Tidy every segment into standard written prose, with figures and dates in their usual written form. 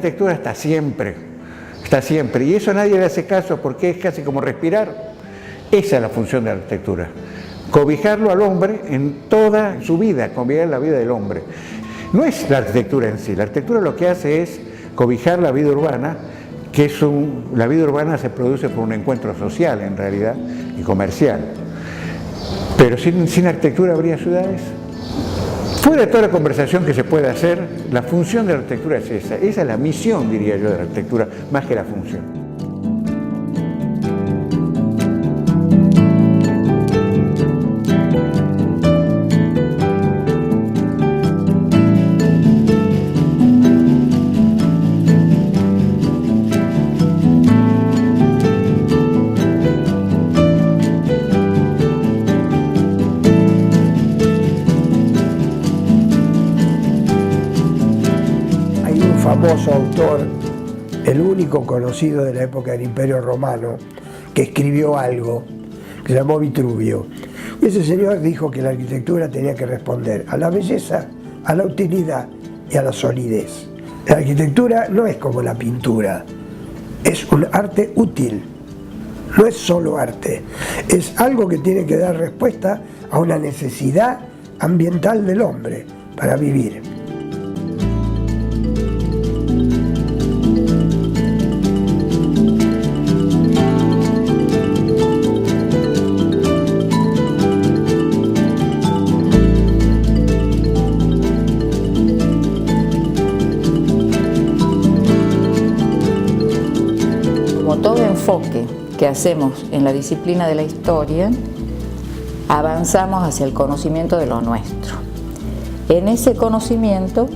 arquitectura está siempre, y eso nadie le hace caso porque es casi como respirar. Esa es la función de la arquitectura, cobijarlo al hombre en toda su vida, cobijar la vida del hombre. No es la arquitectura en sí, la arquitectura lo que hace es cobijar la vida urbana, que la vida urbana se produce por un encuentro social en realidad y comercial. Pero sin arquitectura habría ciudades. Fuera de toda la conversación que se puede hacer, la función de la arquitectura es esa es la misión, diría yo, de la arquitectura, más que la función. Famoso autor, el único conocido de la época del Imperio Romano, que escribió algo, que se llamó Vitruvio. Y ese señor dijo que la arquitectura tenía que responder a la belleza, a la utilidad y a la solidez. La arquitectura no es como la pintura, es un arte útil, no es solo arte, es algo que tiene que dar respuesta a una necesidad ambiental del hombre para vivir. Todo enfoque que hacemos en la disciplina de la historia, avanzamos hacia el conocimiento de lo nuestro. En ese conocimiento,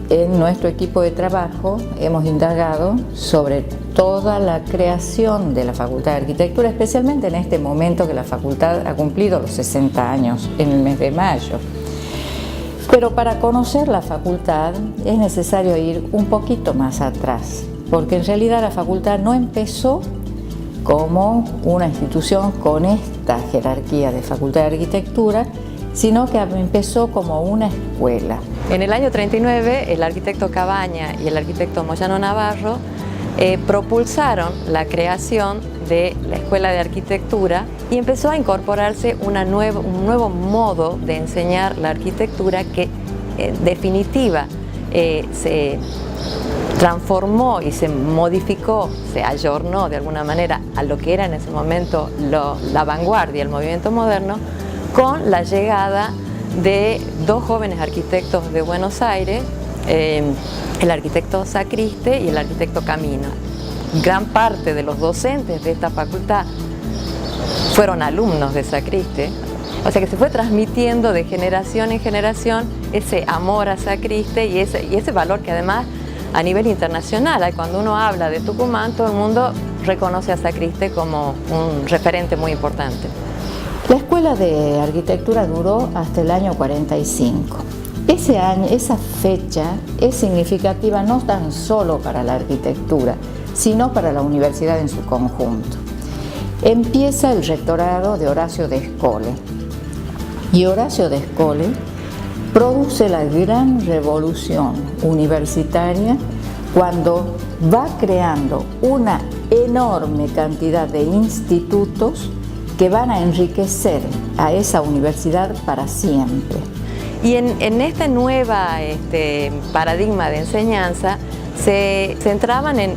en nuestro equipo de trabajo, hemos indagado sobre toda la creación de la Facultad de Arquitectura, especialmente en este momento que la facultad ha cumplido los 60 años en el mes de mayo. Pero para conocer la facultad es necesario ir un poquito más atrás, porque en realidad la facultad no empezó como una institución con esta jerarquía de Facultad de Arquitectura, sino que empezó como una escuela. En el año 39, el arquitecto Cabaña y el arquitecto Moyano Navarro propulsaron la creación de la Escuela de Arquitectura y empezó a incorporarse un nuevo modo de enseñar la arquitectura que en definitiva se transformó y se modificó, se ayornó de alguna manera a lo que era en ese momento la vanguardia, el movimiento moderno, con la llegada de dos jóvenes arquitectos de Buenos Aires, el arquitecto Sacriste y el arquitecto Camino. Gran parte de los docentes de esta facultad fueron alumnos de Sacriste, o sea que se fue transmitiendo de generación en generación ese amor a Sacriste y ese valor que además a nivel internacional, cuando uno habla de Tucumán, todo el mundo reconoce a Sacriste como un referente muy importante. La Escuela de Arquitectura duró hasta el año 45. Ese año, esa fecha es significativa no tan solo para la arquitectura, sino para la universidad en su conjunto. Empieza el rectorado de Horacio de Escole, y Horacio de Escole produce la gran revolución universitaria cuando va creando una enorme cantidad de institutos que van a enriquecer a esa universidad para siempre. Y en este nuevo paradigma de enseñanza se centraban en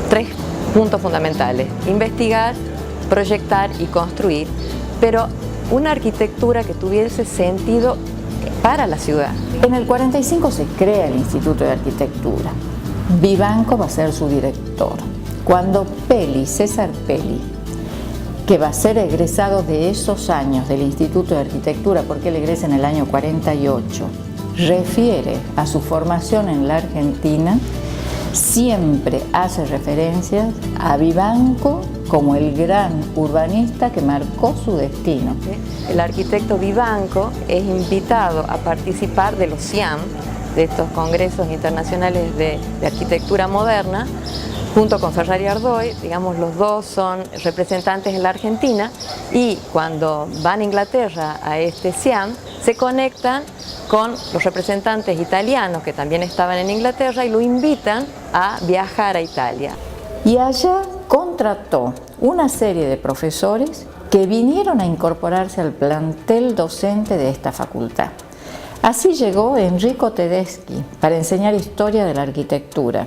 tres puntos fundamentales: investigar, proyectar y construir, pero una arquitectura que tuviese sentido para la ciudad. En el 45 se crea el Instituto de Arquitectura. Vivanco va a ser su director. Cuando César Pelli, que va a ser egresado de esos años del Instituto de Arquitectura, porque él egresa en el año 48, refiere a su formación en la Argentina, siempre hace referencias a Vivanco como el gran urbanista que marcó su destino. El arquitecto Vivanco es invitado a participar de los CIAM, de estos congresos internacionales de arquitectura moderna, junto con Ferrari Ardoy. Digamos, los dos son representantes en la Argentina, y cuando van a Inglaterra a este CIAM se conectan con los representantes italianos que también estaban en Inglaterra y lo invitan a viajar a Italia. Y allá contrató una serie de profesores que vinieron a incorporarse al plantel docente de esta facultad. Así llegó Enrico Tedeschi para enseñar historia de la arquitectura.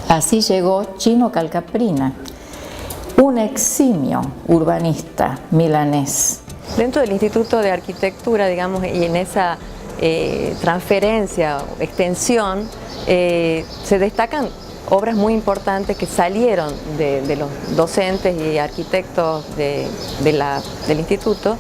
Así llegó Chino Calcaprina, un eximio urbanista milanés. Dentro del Instituto de Arquitectura, digamos, y en esa transferencia, extensión, se destacan obras muy importantes que salieron de los docentes y arquitectos del instituto,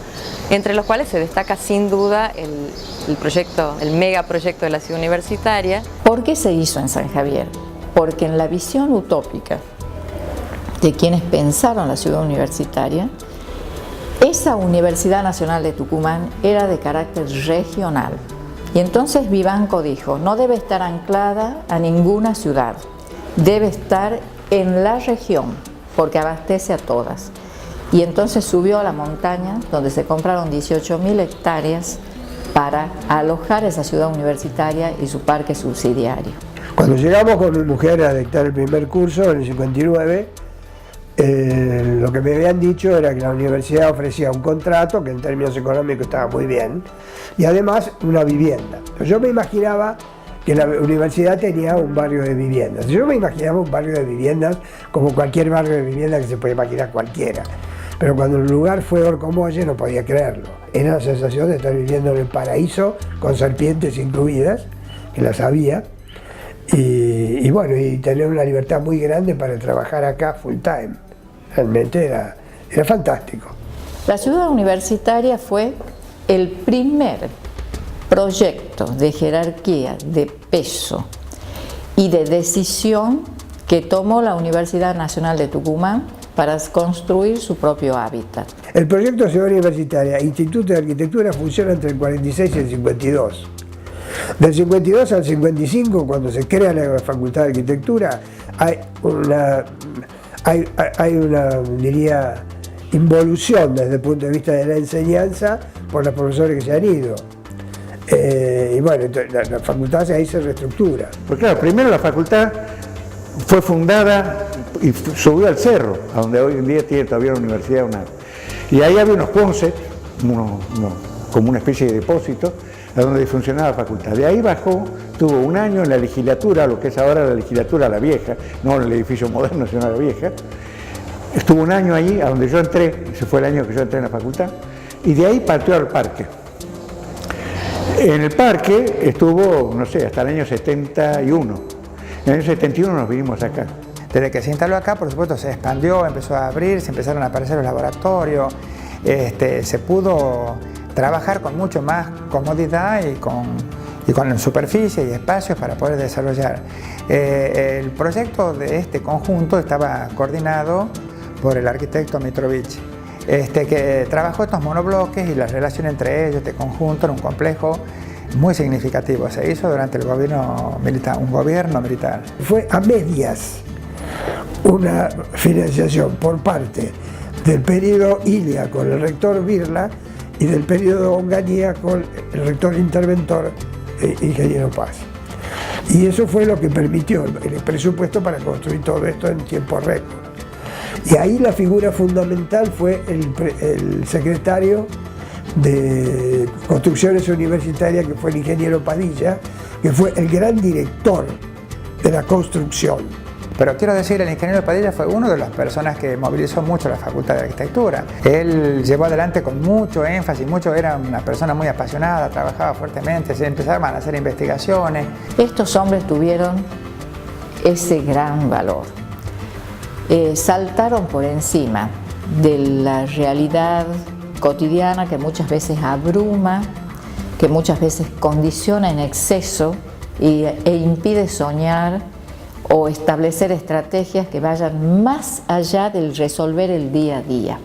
entre los cuales se destaca sin duda el megaproyecto de la ciudad universitaria. ¿Por qué se hizo en San Javier? Porque en la visión utópica de quienes pensaron la ciudad universitaria, esa Universidad Nacional de Tucumán era de carácter regional. Y entonces Vivanco dijo, no debe estar anclada a ninguna ciudad, debe estar en la región, porque abastece a todas. Y entonces subió a la montaña, donde se compraron 18.000 hectáreas para alojar esa ciudad universitaria y su parque subsidiario. Cuando llegamos con mi mujer a dictar el primer curso, en el 59, lo que me habían dicho era que la universidad ofrecía un contrato, que en términos económicos estaba muy bien, y además una vivienda. Yo me imaginaba que la universidad tenía un barrio de viviendas. Yo me imaginaba un barrio de viviendas como cualquier barrio de viviendas que se puede imaginar cualquiera. Pero cuando el lugar fue Orcomolle no podía creerlo. Era la sensación de estar viviendo en el paraíso, con serpientes incluidas, que las había, y bueno, y tener una libertad muy grande para trabajar acá full time. Realmente era fantástico. La ciudad universitaria fue el primer proyecto de jerarquía, de peso y de decisión que tomó la Universidad Nacional de Tucumán para construir su propio hábitat. El proyecto de Ciudad Universitaria, Instituto de Arquitectura, funciona entre el 46 y el 52. Del 52 al 55, cuando se crea la Facultad de Arquitectura, hay una, diría, involución desde el punto de vista de la enseñanza por los profesores que se han ido. Y bueno, la facultad ahí se reestructura. Porque claro, primero la facultad fue fundada y subió al cerro, a donde hoy en día tiene todavía la universidad UNAR. Y ahí había unos closets, como una especie de depósito, a donde funcionaba la facultad. De ahí bajó, tuvo un año en la legislatura, lo que es ahora la legislatura La Vieja, no en el edificio moderno, sino La Vieja. Estuvo un año ahí, a donde yo entré, ese fue el año que yo entré en la facultad, y de ahí partió al parque. En el parque estuvo, no sé, hasta el año 71. En el año 71 nos vinimos acá. Desde que se instaló acá, por supuesto, se expandió, empezó a abrir, se empezaron a aparecer los laboratorios, se pudo trabajar con mucho más comodidad y con superficie y espacios para poder desarrollar. El proyecto de este conjunto estaba coordinado por el arquitecto Mitrovich, que trabajó estos monobloques y la relación entre ellos, este conjunto, era un complejo muy significativo. Se hizo durante el gobierno militar, un gobierno militar. Fue a medias una financiación por parte del periodo Ilia con el rector Birla y del periodo Onganía con el rector interventor ingeniero Paz. Y eso fue lo que permitió el presupuesto para construir todo esto en tiempo récord. Y ahí la figura fundamental fue el secretario de Construcciones Universitarias, que fue el ingeniero Padilla, que fue el gran director de la construcción. Pero quiero decir, el ingeniero Padilla fue una de las personas que movilizó mucho la Facultad de Arquitectura. Él llevó adelante con mucho énfasis, era una persona muy apasionada, trabajaba fuertemente, se empezaron a hacer investigaciones. Estos hombres tuvieron ese gran valor. Saltaron por encima de la realidad cotidiana que muchas veces abruma, que muchas veces condiciona en exceso e impide soñar o establecer estrategias que vayan más allá del resolver el día a día.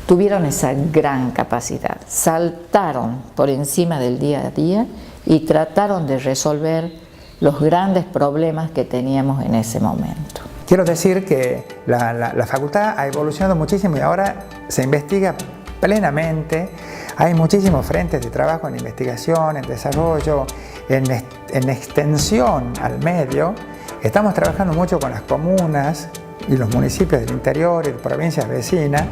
Tuvieron esa gran capacidad, saltaron por encima del día a día y trataron de resolver los grandes problemas que teníamos en ese momento. Quiero decir que la facultad ha evolucionado muchísimo y ahora se investiga plenamente. Hay muchísimos frentes de trabajo en investigación, en desarrollo, en extensión al medio. Estamos trabajando mucho con las comunas y los municipios del interior y de provincias vecinas.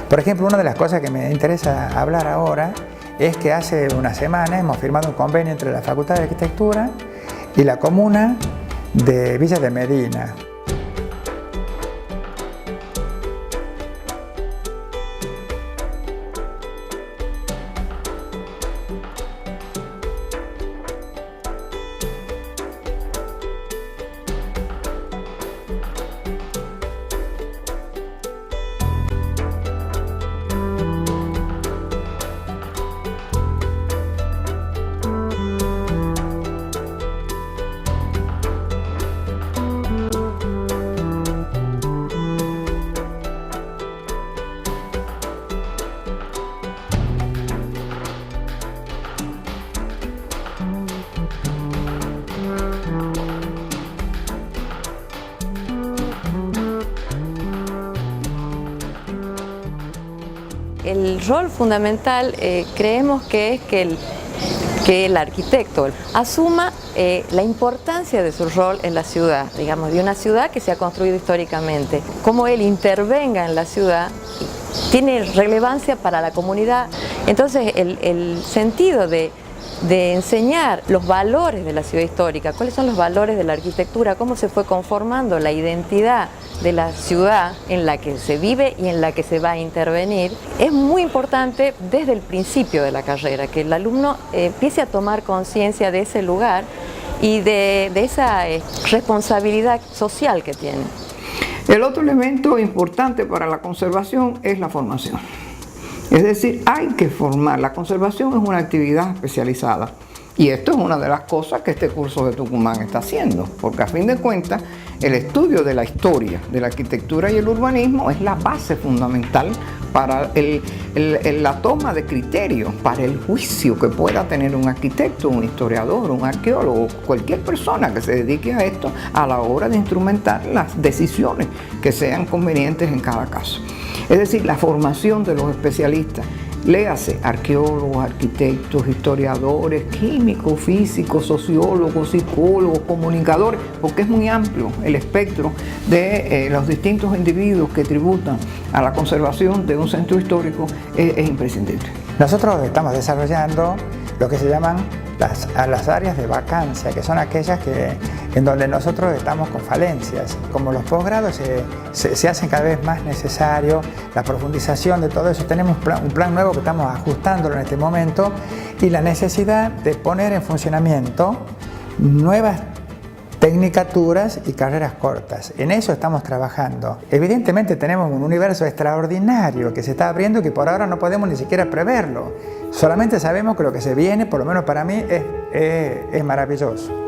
Por ejemplo, una de las cosas que me interesa hablar ahora es que hace una semana hemos firmado un convenio entre la Facultad de Arquitectura y la comuna de Villa de Medina. El rol fundamental creemos que es que el arquitecto asuma la importancia de su rol en la ciudad, digamos, de una ciudad que se ha construido históricamente. Cómo él intervenga en la ciudad tiene relevancia para la comunidad. Entonces el sentido de enseñar los valores de la ciudad histórica, cuáles son los valores de la arquitectura, cómo se fue conformando la identidad de la ciudad en la que se vive y en la que se va a intervenir, es muy importante desde el principio de la carrera, que el alumno empiece a tomar conciencia de ese lugar y de esa responsabilidad social que tiene. El otro elemento importante para la conservación es la formación. Es decir, hay que formar. La conservación es una actividad especializada. Y esto es una de las cosas que este curso de Tucumán está haciendo, porque a fin de cuentas el estudio de la historia, de la arquitectura y el urbanismo es la base fundamental para la toma de criterios, para el juicio que pueda tener un arquitecto, un historiador, un arqueólogo, cualquier persona que se dedique a esto a la hora de instrumentar las decisiones que sean convenientes en cada caso. Es decir, la formación de los especialistas. Léase, arqueólogos, arquitectos, historiadores, químicos, físicos, sociólogos, psicólogos, comunicadores, porque es muy amplio el espectro de los distintos individuos que tributan a la conservación de un centro histórico, es imprescindible. Nosotros estamos desarrollando lo que se llaman las áreas de vacancia, que son aquellas en donde nosotros estamos con falencias. Como los posgrados se hacen cada vez más necesarios, la profundización de todo eso, tenemos un plan nuevo que estamos ajustándolo en este momento, y la necesidad de poner en funcionamiento nuevas tecnicaturas y carreras cortas. En eso estamos trabajando. Evidentemente tenemos un universo extraordinario que se está abriendo y que por ahora no podemos ni siquiera preverlo. Solamente sabemos que lo que se viene, por lo menos para mí, es maravilloso.